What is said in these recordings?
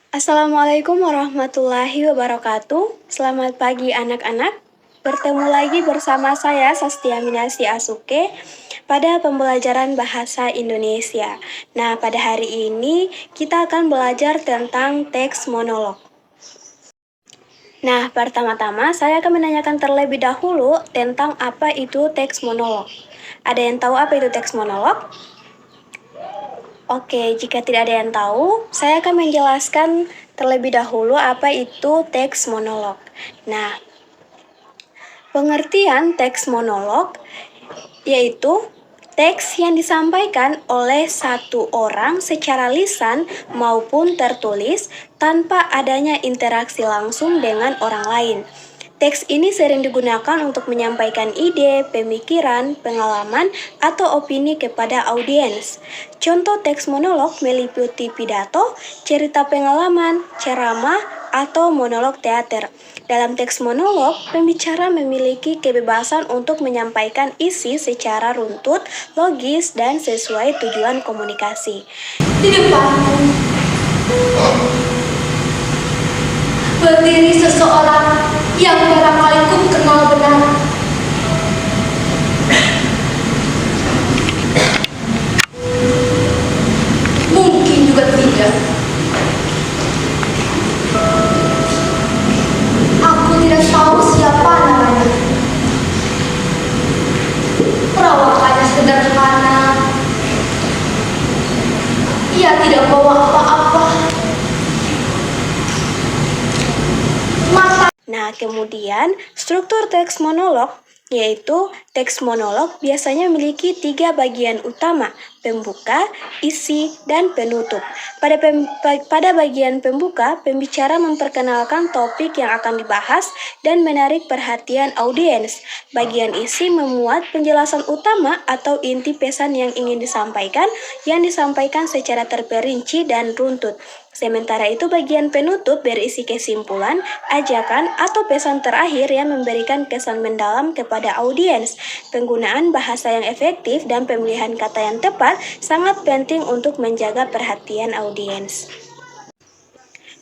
Assalamualaikum warahmatullahi wabarakatuh. Selamat pagi anak-anak. Bertemu lagi bersama saya Sastia Minasi Asuke pada pembelajaran bahasa Indonesia. Nah, pada hari ini kita akan belajar tentang teks monolog. Nah, pertama-tama saya akan menanyakan terlebih dahulu tentang apa itu teks monolog. Ada yang tahu apa itu teks monolog? Oke, jika tidak ada yang tahu, saya akan menjelaskan terlebih dahulu apa itu teks monolog. Nah, pengertian teks monolog yaitu teks yang disampaikan oleh satu orang secara lisan maupun tertulis tanpa adanya interaksi langsung dengan orang lain. Teks ini sering digunakan untuk menyampaikan ide, pemikiran, pengalaman, atau opini kepada audiens. Contoh teks monolog meliputi pidato, cerita pengalaman, ceramah, atau monolog teater. Dalam teks monolog, pembicara memiliki kebebasan untuk menyampaikan isi secara runtut, logis, dan sesuai tujuan komunikasi. Di depanku berdiri seseorang yang barangkali ku kenal benar. Mungkin juga tidak. Aku tidak tahu siapa namanya. Perawakannya sederhana. Ia tidak bawa apa-apa. Nah, kemudian struktur teks monolog yaitu teks monolog biasanya memiliki 3 bagian utama, pembuka, isi, dan penutup. Pada bagian pembuka, pembicara memperkenalkan topik yang akan dibahas dan menarik perhatian audiens. Bagian isi memuat penjelasan utama atau inti pesan yang ingin disampaikan, yang disampaikan secara terperinci dan runtut. Sementara itu bagian penutup berisi kesimpulan, ajakan, atau pesan terakhir yang memberikan kesan mendalam kepada audiens. Penggunaan bahasa yang efektif dan pemilihan kata yang tepat sangat penting untuk menjaga perhatian audiens.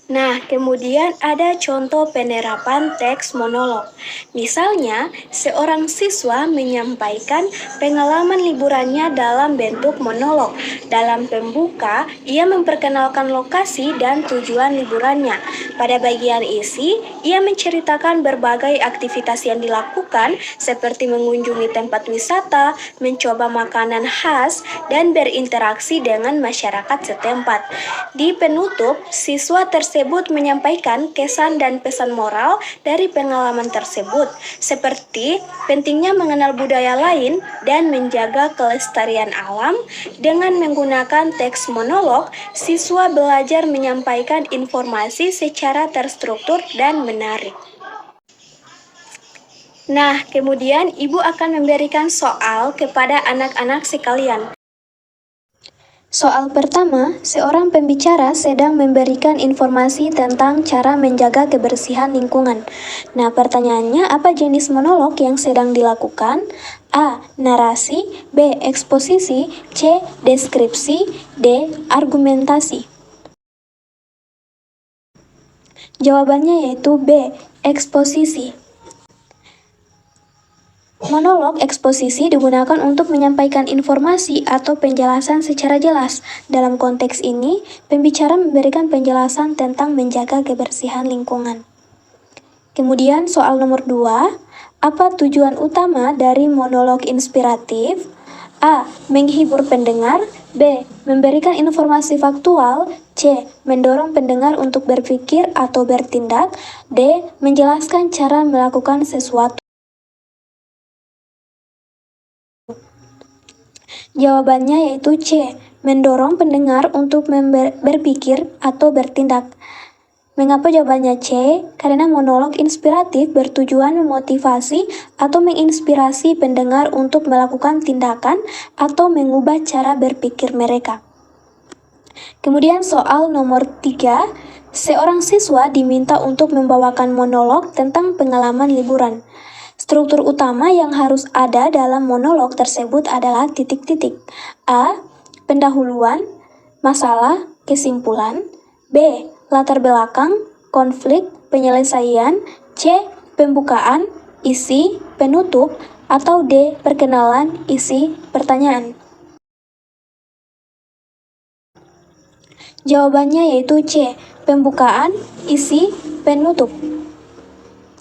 Nah, kemudian ada contoh penerapan teks monolog. Misalnya, seorang siswa menyampaikan pengalaman liburannya dalam bentuk monolog. Dalam pembuka, ia memperkenalkan lokasi dan tujuan liburannya. Pada bagian isi, ia menceritakan berbagai aktivitas yang dilakukan seperti mengunjungi tempat wisata, mencoba makanan khas, dan berinteraksi dengan masyarakat setempat. Di penutup, siswa tersebut menyampaikan kesan dan pesan moral dari pengalaman tersebut, seperti pentingnya mengenal budaya lain dan menjaga kelestarian alam. Dengan menggunakan teks monolog, siswa belajar menyampaikan informasi secara terstruktur dan menarik. Nah, kemudian Ibu akan memberikan soal kepada anak-anak sekalian. Soal pertama, seorang pembicara sedang memberikan informasi tentang cara menjaga kebersihan lingkungan. Nah, pertanyaannya, apa jenis monolog yang sedang dilakukan? A. Narasi, B. Eksposisi, C. Deskripsi, D. Argumentasi. Jawabannya yaitu B. Eksposisi. Monolog eksposisi digunakan untuk menyampaikan informasi atau penjelasan secara jelas. Dalam konteks ini, pembicara memberikan penjelasan tentang menjaga kebersihan lingkungan. Kemudian soal nomor 2, apa tujuan utama dari monolog inspiratif? A. Menghibur pendengar. B. Memberikan informasi faktual. C. Mendorong pendengar untuk berpikir atau bertindak. D. Menjelaskan cara melakukan sesuatu. Jawabannya yaitu C. Mendorong pendengar untuk berpikir atau bertindak. Mengapa jawabannya C? Karena monolog inspiratif bertujuan memotivasi atau menginspirasi pendengar untuk melakukan tindakan atau mengubah cara berpikir mereka. Kemudian soal nomor 3, seorang siswa diminta untuk membawakan monolog tentang pengalaman liburan. Struktur utama yang harus ada dalam monolog tersebut adalah titik-titik. A. Pendahuluan, masalah, kesimpulan. B. Latar belakang, konflik, penyelesaian. C. Pembukaan, isi, penutup. Atau D. Perkenalan, isi, pertanyaan. Jawabannya yaitu C. Pembukaan, isi, penutup.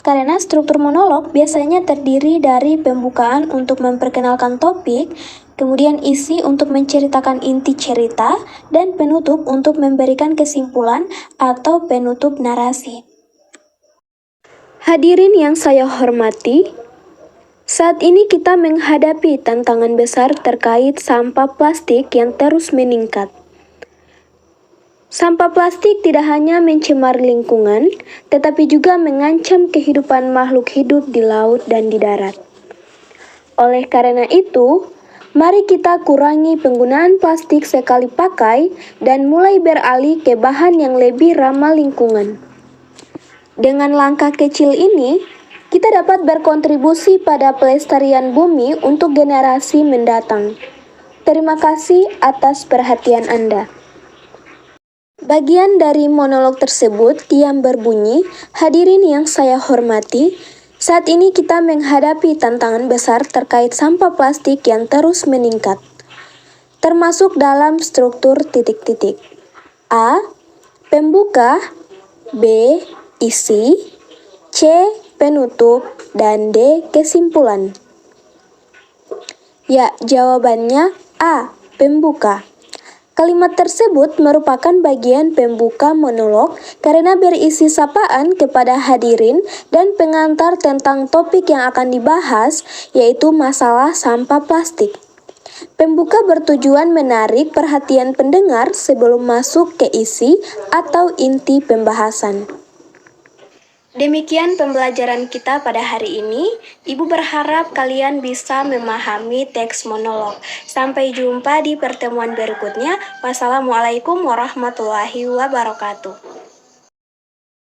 Karena struktur monolog biasanya terdiri dari pembukaan untuk memperkenalkan topik, kemudian isi untuk menceritakan inti cerita, dan penutup untuk memberikan kesimpulan atau penutup narasi. Hadirin yang saya hormati, saat ini kita menghadapi tantangan besar terkait sampah plastik yang terus meningkat. Sampah plastik tidak hanya mencemari lingkungan, tetapi juga mengancam kehidupan makhluk hidup di laut dan di darat. Oleh karena itu, mari kita kurangi penggunaan plastik sekali pakai dan mulai beralih ke bahan yang lebih ramah lingkungan. Dengan langkah kecil ini, kita dapat berkontribusi pada pelestarian bumi untuk generasi mendatang. Terima kasih atas perhatian Anda. Bagian dari monolog tersebut yang berbunyi, hadirin yang saya hormati, saat ini kita menghadapi tantangan besar terkait sampah plastik yang terus meningkat, termasuk dalam struktur titik-titik. A. Pembuka. B. Isi. C. Penutup. Dan D. Kesimpulan. Ya, jawabannya A. Pembuka. Kalimat tersebut merupakan bagian pembuka monolog karena berisi sapaan kepada hadirin dan pengantar tentang topik yang akan dibahas, yaitu masalah sampah plastik. Pembuka bertujuan menarik perhatian pendengar sebelum masuk ke isi atau inti pembahasan. Demikian pembelajaran kita pada hari ini. Ibu berharap kalian bisa memahami teks monolog. Sampai jumpa di pertemuan berikutnya. Wassalamualaikum warahmatullahi wabarakatuh.